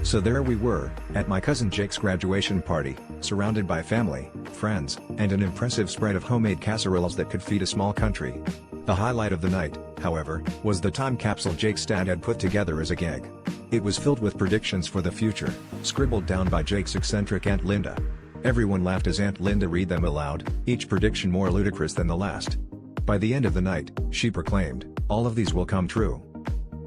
So there we were, at my cousin Jake's graduation party, surrounded by family, friends, and an impressive spread of homemade casseroles that could feed a small country. The highlight of the night, however, was the time capsule Jake's dad had put together as a gag. It was filled with predictions for the future, scribbled down by Jake's eccentric Aunt Linda. Everyone laughed as Aunt Linda read them aloud, each prediction more ludicrous than the last. By the end of the night, she proclaimed, "All of these will come true."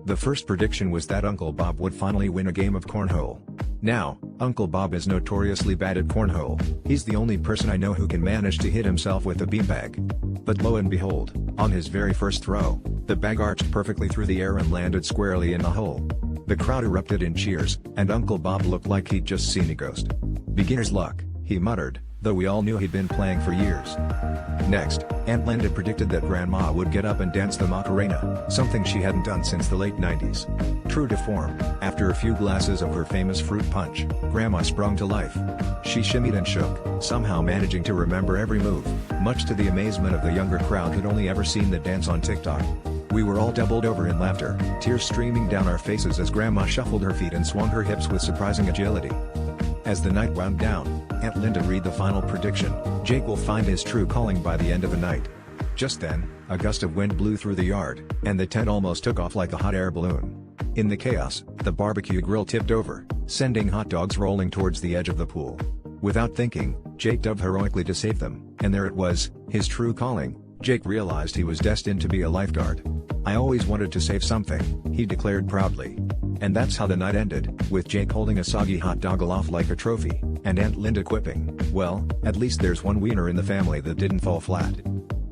The first prediction was that Uncle Bob would finally win a game of cornhole. Now, Uncle Bob is notoriously bad at cornhole. He's the only person I know who can manage to hit himself with a beanbag. But lo and behold, on his very first throw, the bag arched perfectly through the air and landed squarely in the hole. The crowd erupted in cheers, and Uncle Bob looked like he'd just seen a ghost. "Beginner's luck," he muttered, though we all knew he'd been playing for years. Next, Aunt Linda predicted that Grandma would get up and dance the Macarena, something she hadn't done since the late 90s. True to form, after a few glasses of her famous fruit punch, Grandma sprung to life. She shimmied and shook, somehow managing to remember every move, much to the amazement of the younger crowd who'd only ever seen the dance on TikTok. We were all doubled over in laughter, tears streaming down our faces as Grandma shuffled her feet and swung her hips with surprising agility. As the night wound down, Aunt Linda read the final prediction: Jake will find his true calling by the end of the night. Just then, a gust of wind blew through the yard, and the tent almost took off like a hot air balloon. In the chaos, the barbecue grill tipped over, sending hot dogs rolling towards the edge of the pool. Without thinking, Jake dove heroically to save them, and there it was, his true calling. Jake realized he was destined to be a lifeguard. "I always wanted to save something," he declared proudly. And that's how the night ended, with Jake holding a soggy hot dog aloft like a trophy, and Aunt Linda quipping, "Well, at least there's one wiener in the family that didn't fall flat."